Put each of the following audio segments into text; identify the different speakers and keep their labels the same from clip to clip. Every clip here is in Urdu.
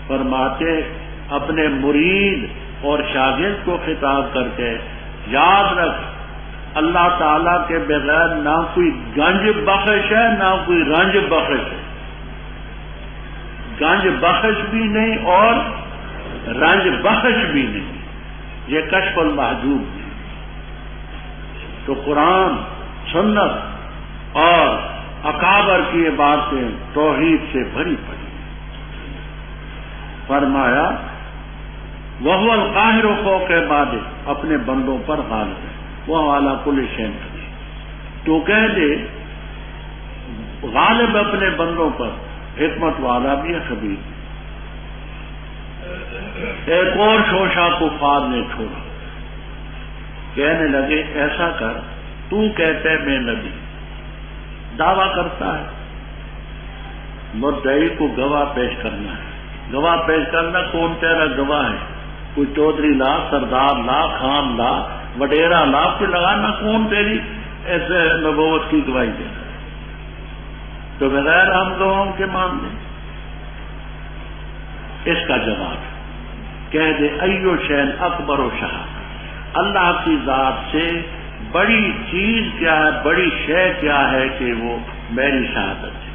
Speaker 1: فرماتے اپنے مرید اور شاگرد کو خطاب کر کے، یاد رکھ اللہ تعالیٰ کے بغیر نہ کوئی گنج بخش ہے نہ کوئی رنج بخش ہے، گنج بخش بھی نہیں اور رنج بخش بھی نہیں، یہ کشف المحجوب ہے۔ تو قرآن، سنت اور اکابر کی یہ باتیں توحید سے بھری پڑی۔ فرمایا وَهُوَ الْقَاهِرُ فَوْقَ عِبَادِهِ، اپنے بندوں پر غالب ہے، وہ عَلَىٰ كُلِّ شَيْءٍ قدیر۔ تو کہہ دے غالب اپنے بندوں پر، حکمت والا بھی ہے، خبیر بھی۔ ایک اور شوشہ کفار نے چھوڑا، کہنے لگے ایسا کر، تو کہتے ہے میں نبی، دعویٰ کرتا ہے، مدعی کو گواہ پیش کرنا ہے۔ گواہ پیش کرنا، کون تیرا گواہ ہے؟ کوئی چودھری لا، سردار لا، خان لا، وڈیرا لا، کوئی لگانا، کون تیری ایسے نبوت کی گواہی دے گا؟ تو بغیر ہم گواہوں کے مان لیں۔ اس کا جواب کہہ دے ایو شین اکبر و شہادت، اللہ کی ذات سے بڑی چیز کیا ہے، بڑی شے کیا ہے کہ وہ میری شہادت ہے۔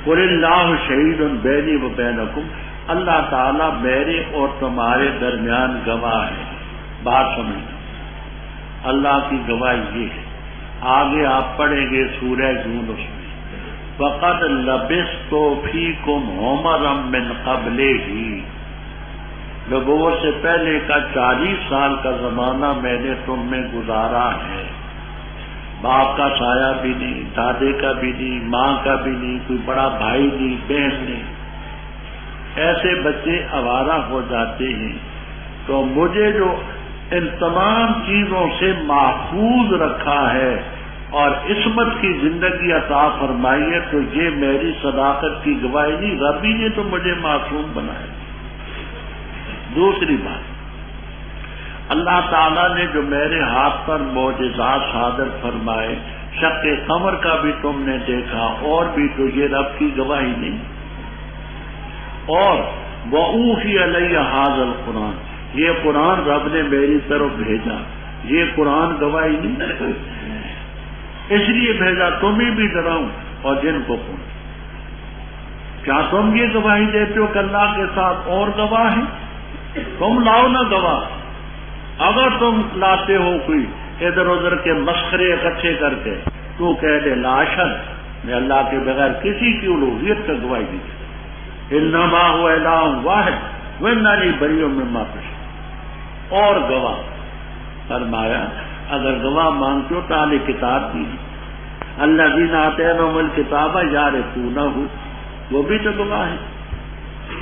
Speaker 1: قل اللہ شہید بینی و بینکم، اللہ تعالیٰ میرے اور تمہارے درمیان گواہ ہے۔ بات سمجھنا، اللہ کی گواہی یہ ہے۔ آگے آپ پڑھیں گے سورہ یونس میں، وَقَدْ لَبِثْتُ فِيكُمْ عُمَرًا مِّن قَبْلِهِ، نبوت سے پہلے کا 40 سال کا زمانہ میں نے تم میں گزارا ہے۔ باپ کا سایہ بھی نہیں، دادے کا بھی نہیں، ماں کا بھی نہیں، کوئی بڑا بھائی نہیں، بہن نہیں، ایسے بچے آوارہ ہو جاتے ہیں۔ تو مجھے جو ان تمام چیزوں سے محفوظ رکھا ہے اور عصمت کی زندگی عطا فرمائی ہے، تو یہ میری صداقت کی گواہی نہیں، رب ہی نے تو مجھے معصوم بنایا۔ دوسری بات، اللہ تعالیٰ نے جو میرے ہاتھ پر معجزات صادر فرمائے، شق قمر کا بھی تم نے دیکھا، اور بھی، تو یہ رب کی گواہی نہیں؟ اور وَأُوحِيَ إِلَيَّ هَٰذَا الْقُرْآنُ، یہ قرآن رب نے میری طرف بھیجا، یہ قرآن گواہی نہیں؟ اس لیے بھیجا تمہیں بھی ڈراؤں اور جن کو کھولوں۔ کیا تم یہ گواہی دیتے ہو کہ اللہ کے ساتھ اور گواہ ہیں؟ تم لاؤ نا گواہ۔ اگر تم لاتے ہو کوئی ادھر ادھر کے مسخرے اکٹھے کر کے، تو کہہ دے لا شک میں اللہ کے بغیر کسی کی الوہیت کا گواہی نہیں دیتا، انما هو الہ واحد واننی بریء مما تشرکون۔ اور گواہ فرمایا اگر گواہ مانگتے ہو تو اہل کتاب بھی، الذین آتیناہم الکتاب یعرفونہ، وہ بھی تو گواہ ہے،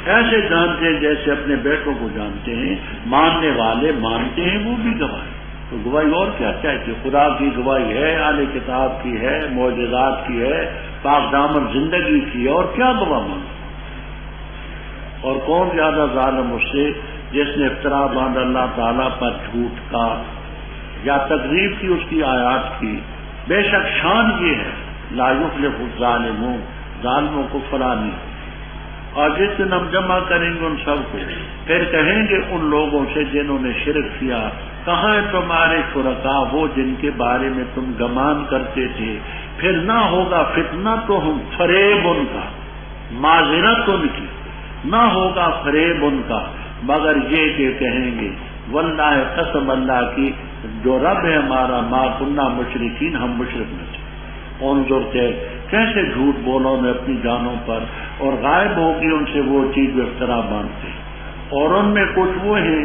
Speaker 1: ایسے جانتے ہیں جیسے اپنے بیٹوں کو جانتے ہیں، ماننے والے مانتے ہیں، وہ بھی گواہ ہے۔ تو گواہی اور کیا چاہیے؟ خدا کی گواہی ہے، اہل کتاب کی ہے، معجزات کی ہے، پاک دامن زندگی کی ہے، اور کیا گواہ مانگے؟ اور کون زیادہ ظالم اس سے جس نے افترا باندھ اللہ تعالیٰ پر جھوٹ کا یا تکذیب کی اس کی آیات کی۔ بے شک شان یہ ہے لا یفلح الظالمون، ظالموں کو فلاح نہیں۔ اور جس دن ہم جمع کریں گے ان سب کو، پھر کہیں گے ان لوگوں سے جنہوں نے شرک کیا، کہاں تمہارے شرکاء وہ جن کے بارے میں تم گمان کرتے تھے؟ پھر نہ ہوگا فتنہ تو ہم فریب ان کا، معذرت ان کی، نہ ہوگا فریب ان کا، مگر یہ کہ کہیں گے واللہ قسم اللہ کی جو رب ہے ہمارا، ما کننا مشرکین، ہم مشرک نہ تھے۔ انظر کیسے جھوٹ بولو نے اپنی جانوں پر، اور غائب ہوگی ان سے وہ چیز جو افترا باندھتے ہیں۔ اور ان میں کچھ وہ ہیں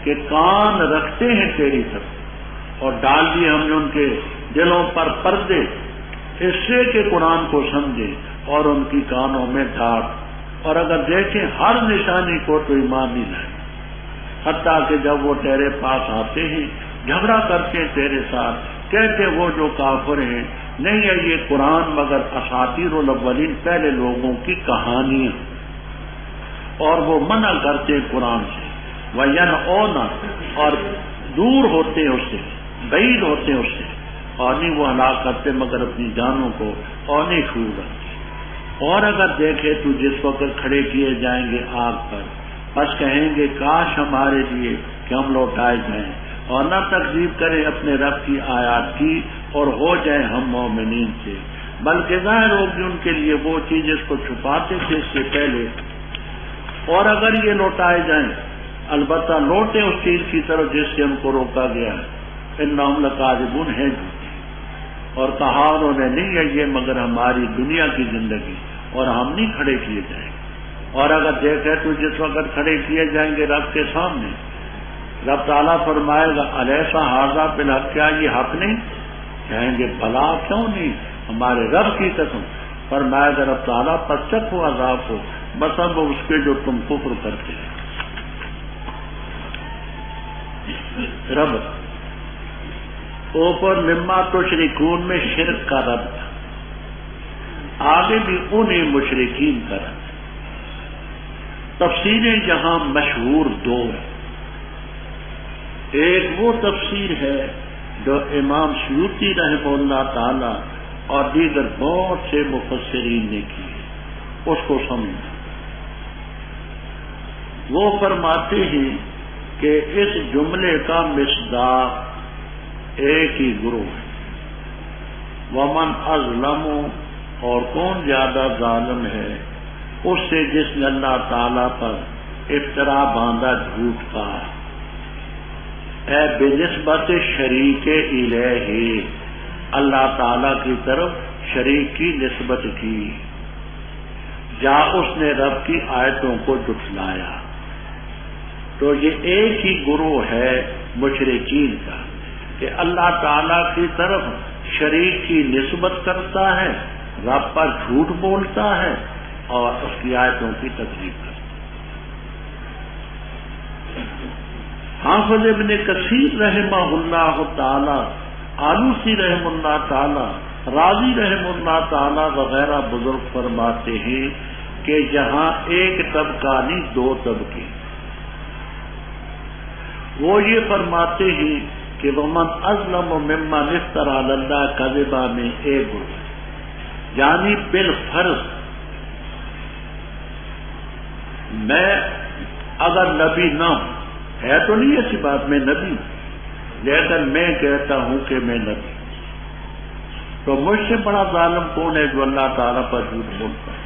Speaker 1: کہ کان رکھتے ہیں تیری طرف، اور ڈال دیے ہم نے ان کے دلوں پر پردے، اس سے کہ قرآن کو سمجھے، اور ان کی کانوں میں ڈھانپ، اور اگر دیکھیں ہر نشانی کو تو ایمان نہیں لائے، حتیٰ کہ جب وہ تیرے پاس آتے ہیں جھگڑا کرتے ہیں تیرے ساتھ، کہتے وہ جو کافر ہیں نہیں ہے یہ قرآن مگر اساطیر الاولین، پہلے لوگوں کی کہانیاں، اور وہ منع کرتے ہیں قرآن سے، وَيَنْأَوْنَ، اور دور ہوتے ہیں اس سے، بعید ہوتے ہیں اس سے، اور نہیں وہ ہلاک کرتے مگر اپنی جانوں کو، اور نہیں چھو کرتے۔ اور اگر دیکھے تو جس وقت کھڑے کیے جائیں گے آگ پر، بس کہیں گے کاش ہمارے لیے کہ ہم لوٹائے جائیں اور نہ تکذیب کریں اپنے رب کی آیات کی اور ہو جائیں ہم مومنین سے، بلکہ ظاہر ہوگی ان کے لیے وہ چیز جس کو چھپاتے تھے اس سے پہلے۔ اور اگر یہ لوٹائے جائیں، البتہ لوٹیں اس چیز کی طرف جس سے ان کو روکا گیا ہے، انہم لکاذبون ہے جھوٹے، اور کہا انہوں نے نہیں ہے یہ مگر ہماری دنیا کی زندگی اور ہم نہیں کھڑے کیے جائیں گے۔ اور اگر دیکھے تو جس وقت کھڑے کیے جائیں گے رب کے سامنے، رب تعالیٰ فرمائے گا الیسا ھذا بالحق، کیا یہ حق نہیں؟ کہیں گے بلا کیوں نہیں، ہمارے رب کی قسم۔ فرمائے گا رب تعالیٰ پس چکھو عذاب کو بسبب اس کے جو تم کفر کرتے ہیں۔ رب اوپر مما تشرکون میں شرک کا رب تھا، آگے بھی انہیں مشرکین کا رب۔ تفسیریں جہاں مشہور دو ہیں، ایک وہ تفسیر ہے جو امام سیوطی رحمہ اللہ تعالی اور دیگر بہت سے مفسرین نے کی ہے، اس کو سمجھنا۔ وہ فرماتے ہیں کہ اس جملے کا مصداق ایک ہی گروہ ہے، ومن اظلم، اور کون زیادہ ظالم ہے اس سے جس نے اللہ تعالی پر افترا باندھا، جھوٹ کہا، اے بنسبت شریک الہ، اللہ تعالی کی طرف شریک کی نسبت کی، یا اس نے رب کی آیتوں کو جھٹلایا۔ تو یہ ایک ہی گروہ ہے مشرکین کا کہ اللہ تعالی کی طرف شریک کی نسبت کرتا ہے، رب پر جھوٹ بولتا ہے اور اس کی آیتوں کی تکذیب کرتا ہے۔ حافظ ابن کثیر رحمہ اللہ تعالی، آلوسی رحمہ اللہ تعالی، راضی رحمہ اللہ تعالی وغیرہ بزرگ فرماتے ہیں کہ یہاں ایک طبقہ نہیں، دو طبقے۔ وہ یہ فرماتے ہیں کہ ومن اظلم ممن افترى علی اللہ کذبا میں ایک گروہ، یعنی بالفرض میں اگر نبی نہ ہوں، ہے تو نہیں ایسی بات میں نبی ہوں، لیکن میں کہتا ہوں کہ میں نبی، تو مجھ سے بڑا ظالم کون ہے جو اللہ تعالیٰ پر جھوٹ بولتا ہے؟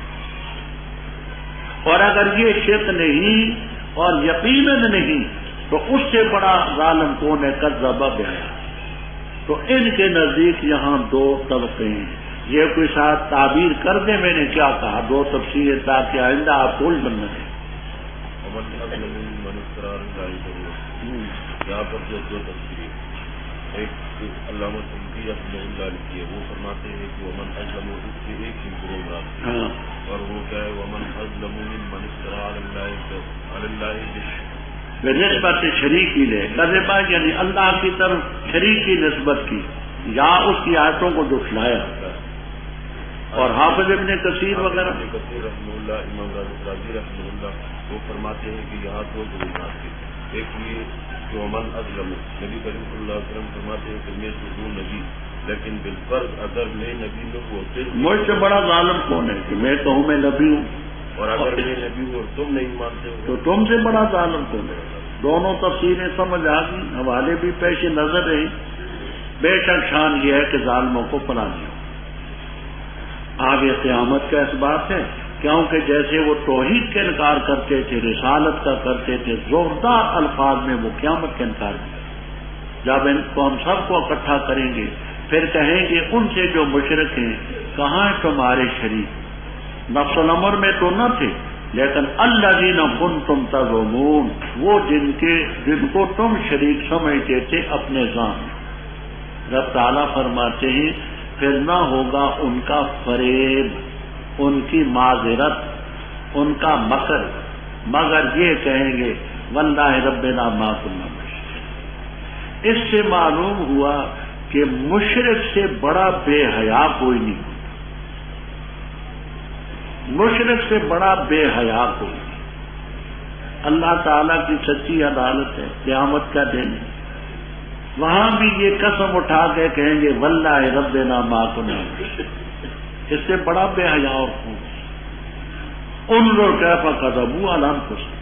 Speaker 1: اور اگر یہ شرک نہیں اور یقیناً نہیں تو اس سے بڑا ظالم کون ہے؟ کذب بآیات۔ تو ان کے نزدیک یہاں دو طبقے ہیں۔ یہ کوئی ساتھ تعبیر کر دے میں نے کیا کہا، دو تفسیر تاکہ آئندہ آپ کوئی بن رہے۔
Speaker 2: یہاں پر جو دو تفسیر، ایک علامہ سندھی رحمہ اللہ لکھی ہے، وہ فرماتے ہیں کہ ومن اظلم، اس کے ایک ہی گروہ مراد، اور وہ کیا ہے ومن اظلم ممن افترى علی اللہ
Speaker 1: نسبت شریکی لے، کذبا یعنی اللہ کی طرف شریک کی نسبت کی یا اس کی آیتوں کو جھٹلایا۔ اور حافظ ابن کثیر وغیرہ
Speaker 2: کثیر رحمہ اللہ، امام راضی رحمہ اللہ، وہ فرماتے ہیں کہ یہاں دو گروہ تھے، ایک یہ کہ ومن اظلم، نبی کریم صلی اللہ علیہ وسلم فرماتے ہیں کہ میں تو ہوں نبی، لیکن بالفرض اگر میں نبی نہ ہوں،
Speaker 1: مجھ سے بڑا ظالم کون ہے کہ میں کہوں میں نبی ہوں،
Speaker 2: اور اگر میں نبی ہوں اور تم نہیں مانتے ہو
Speaker 1: تو تم سے بڑا ظالم کون ہے۔ دونوں تفسیریں سمجھ آ گئی، حوالے بھی پیش نظر رہی۔ بے شک شان یہ ہے کہ ظالموں کو پناہ دیا۔ آگے قیامت کا اس بات ہے، کیونکہ جیسے وہ توحید کا انکار کرتے تھے، رسالت کا کرتے تھے، زوردار الفاظ میں وہ قیامت کا انکار کیا۔ جب ان کو ہم سب کو اکٹھا کریں گے پھر کہیں گے ان سے جو مشرک ہیں کہاں تمہارے شریک، نفس الامر میں تو نہ تھے لیکن الذین کنتم تزعمون، وہ جن کو تم شریک سمجھتے تھے اپنے ذات۔ رب تعالیٰ فرماتے ہیں پھر نہ ہوگا ان کا فریب، ان کی معذرت، ان کا مکر، مگر یہ کہیں گے واللہ ربنا ما کنا مشرکین۔ اس سے معلوم ہوا کہ مشرک سے بڑا بے حیا کوئی نہیں، مشرک سے بڑا بے حیا کوئی نہیں۔ اللہ تعالیٰ کی سچی عدالت ہے، قیامت کا دن ہے، وہاں بھی یہ قسم اٹھا کے کہیں گے واللہ ربنا ما کنا مشرکین۔ اس سے بڑا بے حیا اور کون؟ انظر کیف کذبوا علی انفسہم،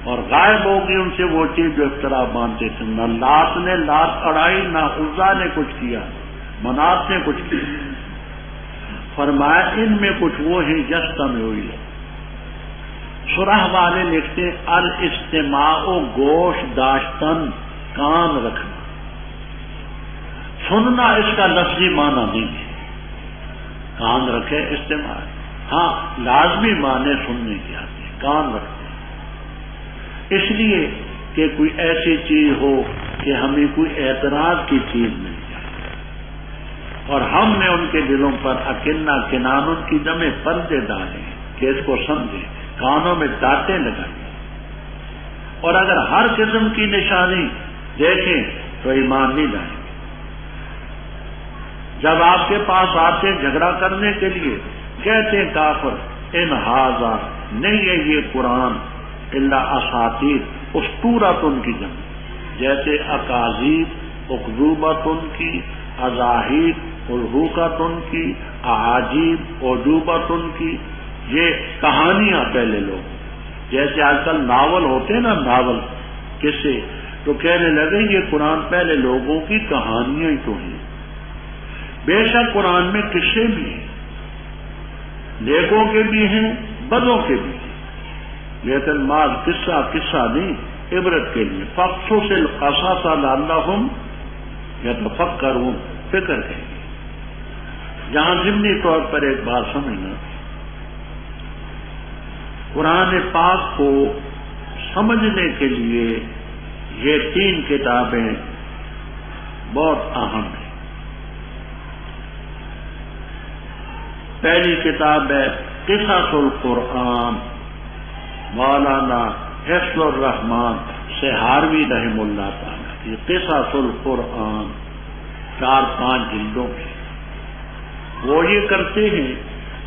Speaker 1: اور غائب ہوگی ان سے وہ چیز جو افترا مانتے تھے۔ نہ لات نے لات اڑائی، نہ عزا نے کچھ کیا، منات نے کچھ کیا۔ فرمایا ان میں کچھ وہ ہیں یستمعون الیہ۔ شرح والے لکھتے الاستماع گوش داشتن، کان رکھنا۔ سننا اس کا لفظی معنی نہیں ہے، کان رکھے استماع، ہاں لازمی معنی سننے کے آتے ہیں، کان رکھتے ہیں، اس لیے کہ کوئی ایسی چیز ہو کہ ہمیں کوئی اعتراض کی چیز مل جائے، اور ہم نے ان کے دلوں پر اکنہ کنان کی جمع پردے ڈالے کہ اس کو سمجھیں، کانوں میں ڈانٹیں لگائیں، اور اگر ہر قسم کی نشانی دیکھیں تو ایمان نہیں لائیں۔ جب آپ کے پاس آتے جھگڑا کرنے کے لیے، کہتے ہیں کافر ان ھذا، نہیں ہے یہ قرآن، الا اساطیر، اسطورۃ کی جمع، جیسے اکاذیب اکذوبۃ کی، اضاحیق الحوقۃ کی، اعاجیب اعجوبۃ کی، یہ کہانیاں پہلے لوگ، جیسے آج کل ناول ہوتے ہیں نا، ناول قصے، تو کہنے لگے یہ قرآن پہلے لوگوں کی کہانیاں ہی تو ہیں۔ بے شک قرآن میں قصے بھی ہیں، نیکوں کے بھی ہیں، بدوں کے بھی ہیں، لیکن بعض قصہ نہیں، عبرت کے لیے۔ فقصص القصص لعلہم یتفکرون، فکر ہے۔ جہاں ضمنی طور پر ایک بات سمجھنا، قرآن پاک کو سمجھنے کے لیے یہ تین کتابیں بہت اہم ہیں۔ پہلی کتاب ہے قصص القرآن، مولانا حفظ الرحمان سہاروی رحم اللہ تعالیٰ، یہ قصص القرآن 4-5 جلدوں کی۔ وہ یہ کرتے ہیں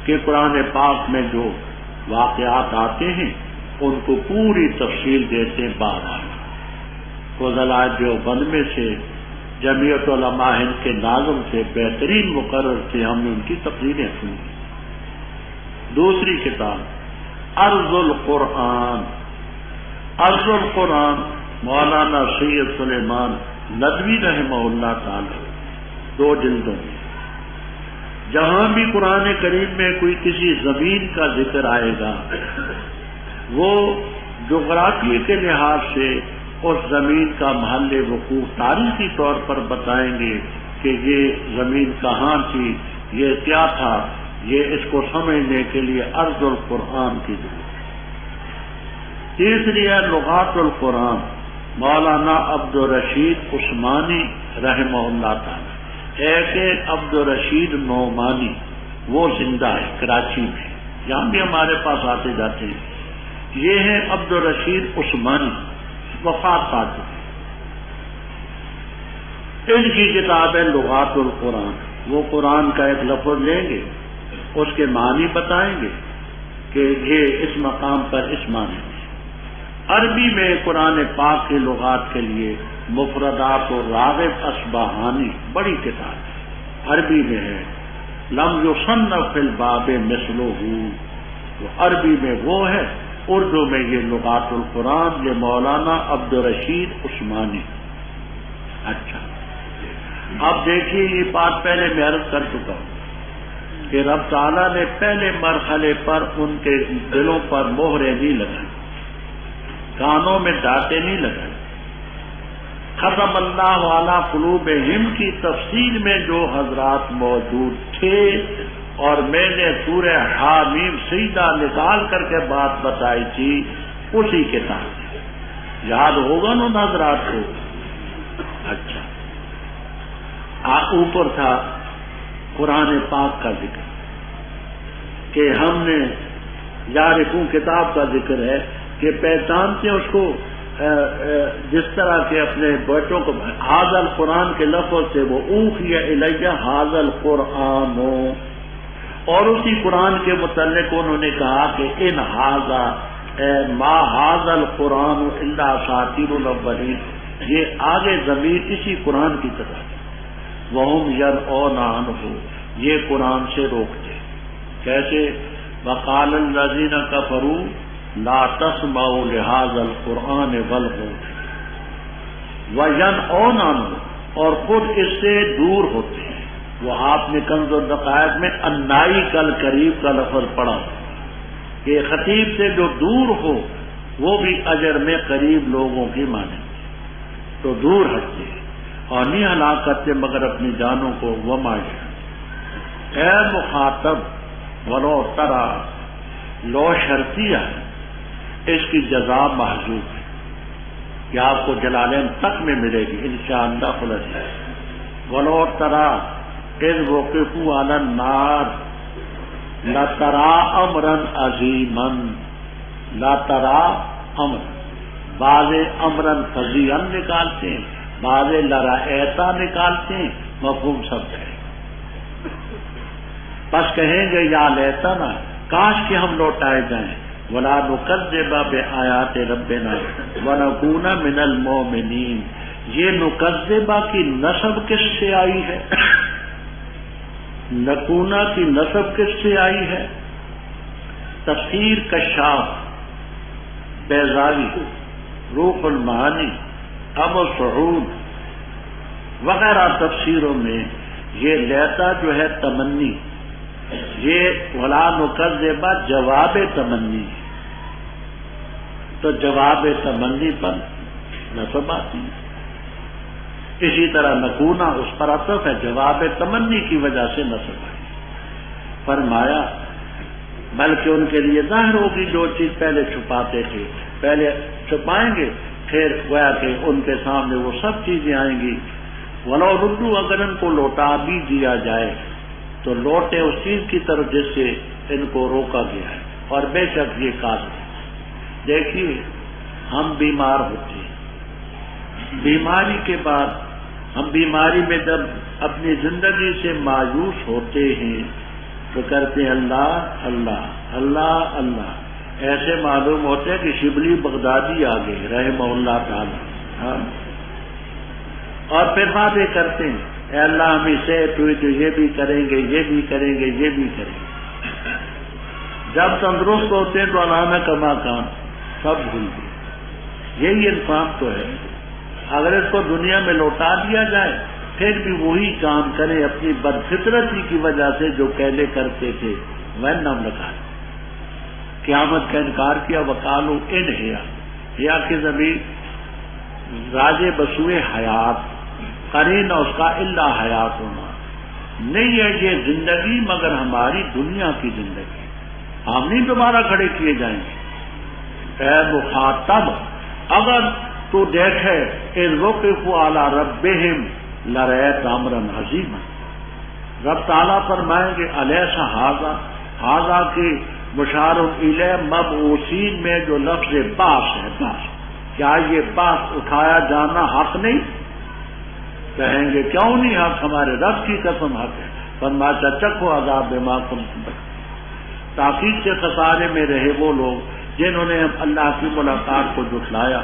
Speaker 1: کہ قرآن پاک میں جو واقعات آتے ہیں ان کو پوری تفصیل دیتے ہیں بارہا۔ فضلاء دیوبند میں سے جمعیت علماء ہند کے ناظم سے بہترین مقرر تھے، ہم نے ان کی تقریریں سنی۔ دوسری کتاب عرض القرآن، عرض القرآن مولانا سید سلیمان ندوی رحمہ اللہ تعالی، 2 جلدوں میں۔ جہاں بھی قرآن کریم میں کوئی کسی زمین کا ذکر آئے گا، وہ جغرافیے کے لحاظ سے اس زمین کا محل وقوع تاریخی طور پر بتائیں گے کہ یہ زمین کہاں تھی، یہ کیا تھا، یہ اس کو سمجھنے کے لیے عرض القرآن کی ضرورت۔ تیسری ہے لغات القرآن، مولانا عبدالرشید عثمانی رحمہ اللہ تعالی۔ ایک عبدالرشید نعمانی، وہ زندہ ہے کراچی میں، یہاں بھی ہمارے پاس آتے جاتے ہیں۔ یہ ہے عبدالرشید عثمانی، وفات پا چکے۔ ان کی کتاب ہے لغات القرآن، وہ قرآن کا ایک لفظ لیں گے، اس کے معنی بتائیں گے کہ یہ اس مقام پر اس معنی میں۔ عربی میں قرآن پاک کی لغات کے لیے مفردات و راغب اصبہانی بڑی کتاب ہے، عربی میں ہے، لم یصنف فی الباب مثلہ، تو عربی میں وہ ہے، اردو میں یہ لغات القرآن، یہ مولانا عبدالرشید عثمانی۔ اچھا، اب دیکھیے یہ بات پہلے میں عرض کر چکا ہوں کہ رب تعالیٰ نے پہلے مرحلے پر ان کے دلوں پر مہریں نہیں لگائی، کانوں میں ڈانٹیں نہیں لگائی۔ ختم اللہ علی قلوبہم کی تفصیل میں جو حضرات موجود تھے، اور میں نے سورہ حامیم سجدہ نکال کر کے بات بتائی تھی، اسی کتاب یاد ہوگا نا حضرات کو۔ اچھا، اوپر تھا قرآن پاک کا ذکر کہ ہم نے یارفون کتاب کا ذکر ہے کہ پہچانتے اس کو جس طرح کے اپنے بیٹوں کو حاضر قرآن کے لفظ سے وہ اوحی الیہ حاضر قرآن، اور اسی قرآن کے متعلق انہوں نے کہا کہ ان حاضا ما حاضر قرآن الا اساطیر الاولین، یہ آگے ضمیر اسی قرآن کی طرح، وہم ینؤون عنہ، یہ قرآن سے روکتے۔ کیسے؟ وقال الذین کفروا لا تسمعوا لهذا القرآن والغوا وینأون عنہ، اور خود اس سے دور ہوتے ہیں۔ وہ آپ نے کنز الدقائق میں انائی کل قریب کا لفظ پڑھا کہ خطیب سے جو دور ہو وہ بھی اجر میں قریب لوگوں کی مانیں تو دور ہٹتے ہیں اور نہیں ہلاک کرتے مگر اپنی جانوں کو وما یشاء۔ اے مخاطب ولو ترا، لو شرطیہ ہے، اس کی جزا محذوف ہے کہ آپ کو جلالین تک میں ملے گی انشاءاللہ خلص ہے۔ ولو ترا اذ وقفوا علی النار لترا امرا عظیما، لترا امر، بعض امرن فضیعا نکالتے ہیں، بعض لرایتا نکالتے ہیں، مفہوم سب ہے۔ بس کہیں گے یا لیتنا، کاش کہ ہم لوٹائے جائیں، ولا نکذب بآیات ربنا ونکون من المؤمنین۔ یہ نکذبہ کی نسب کس سے آئی ہے؟ نکونا کی نسب کس سے آئی ہے؟ تفسیر کشاف، بیضاوی، روح المعانی، ابو سعود وغیرہ تفسیروں میں یہ لیتا جو ہے تمنی، یہ ولا نکذبہ جواب تمنی ہے، تو جواب تمنی پر نسب آتی ہے۔ اسی طرح نکونا اس پر عطف ہے، جواب تمنی کی وجہ سے نسب آئی۔ فرمایا بلکہ ان کے لیے ظاہر ہوگی جو چیز پہلے چھپاتے تھے، پہلے چھپائیں گے پھر گویا کہ ان کے سامنے وہ سب چیزیں آئیں گی۔ ولو ردو، اگر ان کو لوٹا بھی دیا جائے تو لوٹے اس چیز کی طرف جس سے ان کو روکا گیا ہے، اور بے شک یہ قادر ہے۔ دیکھیے ہم بیمار ہوتے ہیں، بیماری کے بعد ہم بیماری میں جب اپنی زندگی سے مایوس ہوتے ہیں تو کرتے ہیں اللہ اللہ اللہ اللہ، ایسے معلوم ہوتے ہیں کہ شبلی بغدادی آ گئے رحمہ اللہ تعالی، ہاں، اور پھر باتیں کرتے ہیں اے اللہ ہمیں صحت ہوئی تو یہ بھی کریں گے، یہ بھی کریں گے، یہ بھی کریں گے۔ جب تندرست ہوتے ہیں تو علامہ کما کام سب بھول گئے۔ یہی انسان تو ہے، اگر اس کو دنیا میں لوٹا دیا جائے پھر بھی وہی کام کریں اپنی بدفطرتی کی وجہ سے جو پہلے کرتے تھے۔ وہ نام رکھا قیامت کا انکار کیا، وقالو ان حیا کی زمین راج بسوئے حیات، قرین اس کا اللہ حیات ہونا نہیں ہے یہ زندگی مگر ہماری دنیا کی زندگی، ہم نہیں دوبارہ کھڑے کیے جائیں گے۔ اے مخاطب اگر تو دیکھے اذ وقفوا علی ربہم لرأیت امرا عظیما، رب تعالیٰ فرمائیں گے الیس ھذا، ھذا کی مشار الیہ مبعوثین میں جو لفظ باس ہے، باس، کیا یہ باس اٹھایا جانا حق نہیں؟ کہیں گے کیوں نہیں حق، ہمارے رب کی قسم حق ہے۔ فرمایا چکھو عذاب بما کنتم، تاکید سے خسارے میں رہے وہ لوگ جنہوں نے اللہ کی ملاقات کو جھٹلایا،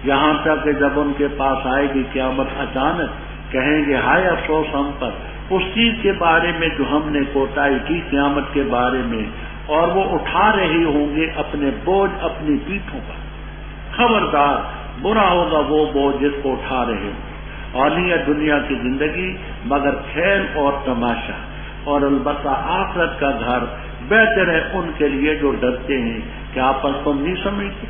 Speaker 1: یہاں تک کہ جب ان کے پاس آئے گی قیامت اچانک کہیں گے ہائے افسوس ہم پر اس چیز کے بارے میں جو ہم نے کوتاہی کی قیامت کے بارے میں، اور وہ اٹھا رہے ہوں گے اپنے بوجھ اپنی پیٹھوں پر۔ خبردار برا ہوگا وہ بوجھ جس کو اٹھا رہے ہوں، اور نہیں ہے دنیا کی زندگی مگر کھیل اور تماشا، اور البتہ آخرت کا گھر بہتر ہے ان کے لیے جو ڈرتے ہیں کہ آپس کو نہیں سمجھتے۔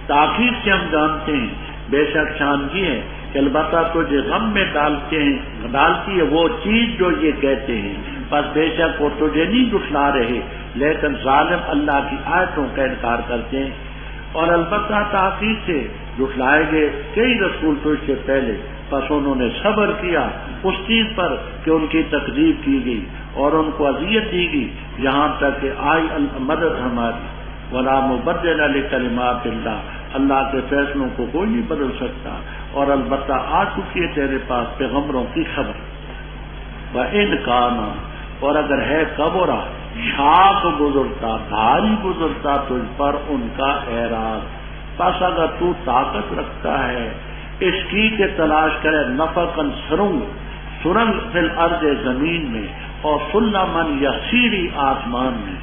Speaker 1: تاخیر سے ہم جانتے ہیں بے شک شان یہ ہے کہ البتہ تجھے غم میں ڈالتی ہے وہ چیز جو یہ کہتے ہیں، بس بے شک وہ تجھے نہیں جھٹلا رہے لیکن ظالم اللہ کی آیتوں کا انکار کرتے ہیں، اور البتہ تاخیر سے جھٹلائے گئے کئی رسول تجھ سے پہلے، بس انہوں نے صبر کیا اس چیز پر کہ ان کی تکذیب کی گئی اور ان کو اذیت دی گئی، یہاں تک کہ آئی مدد ہماری۔ ولا مبدل لکلمات اللہ، اللہ کے فیصلوں کو کوئی نہیں بدل سکتا، اور البتہ آ چکی ہے تیرے پاس پیغمبروں کی خبر۔ وَإِنْ كَانَ، اور اگر ہے کبرا، شاق گزرتا، بھاری گزرتا تجھ پر ان کا اعراض، بس اگر تو طاقت رکھتا ہے اس کی کہ تلاش کرے نفقاً سرنگ فی الارض زمین میں، اور سلماً یسیری آسمان میں،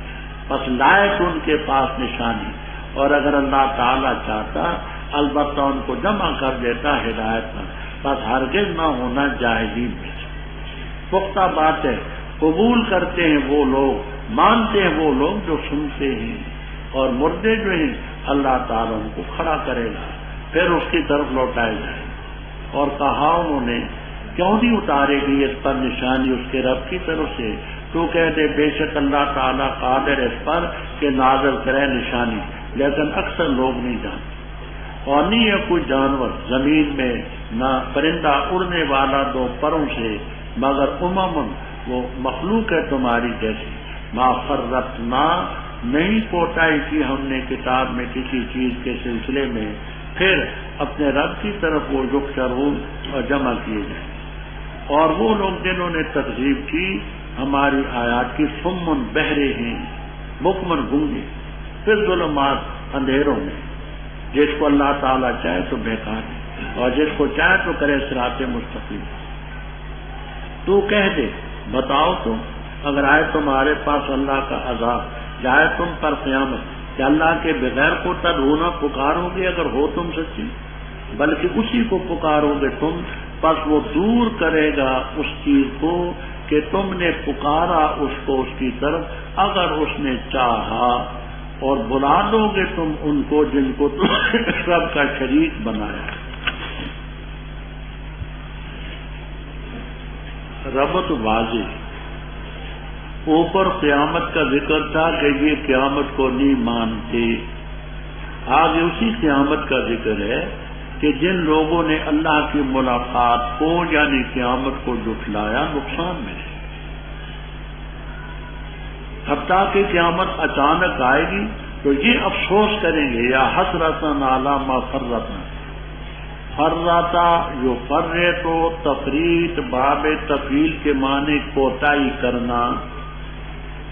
Speaker 1: بس لائے تو ان کے پاس نشانی، اور اگر اللہ تعالیٰ چاہتا البتہ ان کو جمع کر دیتا ہدایت پر، بس ہرگز نہ ہونا جاہلین میں سے۔ پختہ بات ہے، قبول کرتے ہیں وہ لوگ، مانتے ہیں وہ لوگ جو سنتے ہیں، اور مردے جو ہیں اللہ تعالیٰ ان کو کھڑا کرے گا، پھر اس کی طرف لوٹائے جائے گا۔ اور کہا انہوں نے کیوں نہیں اتارے گی اس پر نشانی اس کے رب کی طرف سے؟ تو کہہ دے بے شک اللہ تعالیٰ قادر ہے اس پر کہ نازل کرے نشانی، لیکن اکثر لوگ نہیں جانتے۔ اور نہیں ہے کوئی جانور زمین میں، نہ پرندہ اڑنے والا دو پروں سے، مگر اممن وہ مخلوق ہے تمہاری جیسی۔ ما فرطنا نہیں کوتاہی کی ہم نے کتاب میں کسی چیز کے سلسلے میں، پھر اپنے رب کی طرف وہ یحشرون اور جمع کیے جائیں۔ اور وہ لوگ جنہوں نے تکذیب کی ہماری آیات کی، صمٌ بہرے ہیں، بکمن گونگے، پھر ظلمات اندھیروں میں، جس کو اللہ تعالیٰ چاہے تو بہکار ہے اور جس کو چاہے تو کرے صراط مستقیم۔ تو کہہ دے بتاؤ تم اگر آئے تمہارے پاس اللہ کا عذاب، جائے تم پر قیامت، کہ اللہ کے بغیر کو تدعونا پکارو گے اگر ہو تم سچی، بلکہ اسی کو پکارو گے تم، پس وہ دور کرے گا اس چیز کو کہ تم نے پکارا اس کو اس کی طرف اگر اس نے چاہا، اور بلا دو گے تم ان کو جن کو تم رب کا شریک بنایا۔ ربط واضح، اوپر قیامت کا ذکر تھا کہ یہ قیامت کو نہیں مانتے، آگے اسی قیامت کا ذکر ہے کہ جن لوگوں نے اللہ کی ملاقات کو یعنی قیامت کو جھٹلایا نقصان میں ہے۔ حتیٰ کہ قیامت اچانک آئے گی تو یہ افسوس کریں گے، یا حسرتاً علی ما فرطنا، فرطا جو فرط و تفریط باب تفعیل کے معنی کوتاہی کرنا،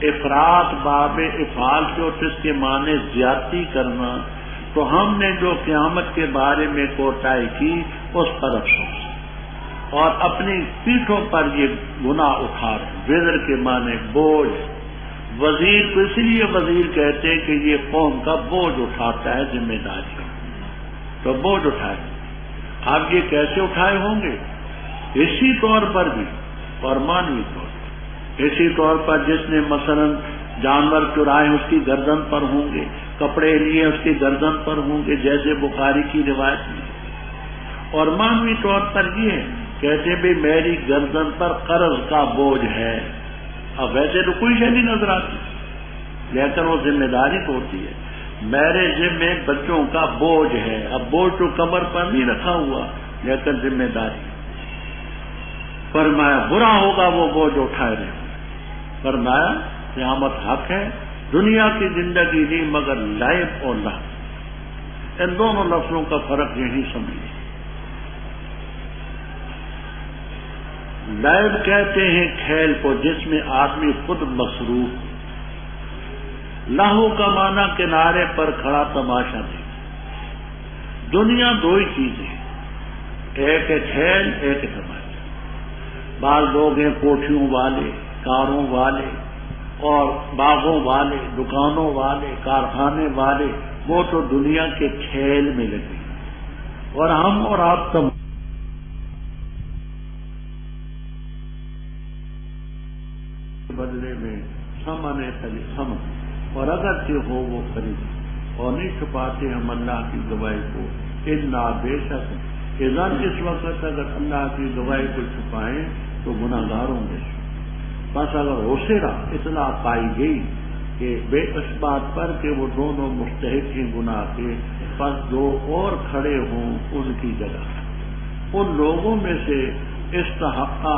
Speaker 1: افراط باب افعال کے اور اس کے معنی زیادتی کرنا، تو ہم نے جو قیامت کے بارے میں کوتاہی کی اس پر افسوس، اور اپنی پیٹھوں پر یہ گناہ اٹھا رہے۔ وزر کے معنی بوجھ، وزیر کو اس لیے وزیر کہتے ہیں کہ یہ قوم کا بوجھ اٹھاتا ہے، ذمہ داری کا، تو بوجھ اٹھائے۔ اب یہ کیسے اٹھائے ہوں گے؟ اسی طور پر بھی اور مانوی طور پر، اسی طور پر جس نے مثلا جانور چرائے اس کی گردن پر ہوں گے، کپڑے لیے اس کی گردن پر ہوں گے، جیسے بخاری کی روایت میں، اور مانوی طور پر یہ ہے کہتے بھی میری گردن پر قرض کا بوجھ ہے۔ اب ویسے تو کوئی شے نہیں نظر آتی، لیکن وہ ذمہ داری تو ہوتی ہے، میرے ذمہ بچوں کا بوجھ ہے۔ اب بوجھ تو کمر پر نہیں رکھا ہوا، لیکن ذمہ داری۔ فرمایا برا ہوگا وہ بوجھ اٹھائے رہے، فرمایا قیامت حق ہے، دنیا کی زندگی نہیں مگر لعب اور لہو، ان دونوں لفظوں کا فرق یہی سمجھیں۔ لعب کہتے ہیں کھیل کو جس میں آدمی خود مصروف، لہو کا معنی کنارے پر کھڑا تماشا دے۔ دنیا دو ہی چیزیں، ایک ہے کھیل، ایک ہے تماشا۔ بعض لوگ ہیں کوٹھیوں والے، کاروں والے اور باغوں والے، دکانوں والے، کارخانے والے، وہ تو دنیا کے کھیل میں لگے، اور ہم اور آپ تم بدلے میں سمن خرید، اور اگرچہ ہو وہ خرید، اور نہیں چھپاتے ہم اللہ کی گواہی کو، الا بے شک اذن اس وقت اگر اللہ کی گواہی کو چھپائیں تو گناہ گار ہوں گے۔ بس اگر ہوشیرا اطلاع پائی گئی کہ بے اس بات پر کہ وہ دونوں مستحق ہیں گناہ کے، پس دو اور کھڑے ہوں ان کی جگہ، ان لوگوں میں سے استحقا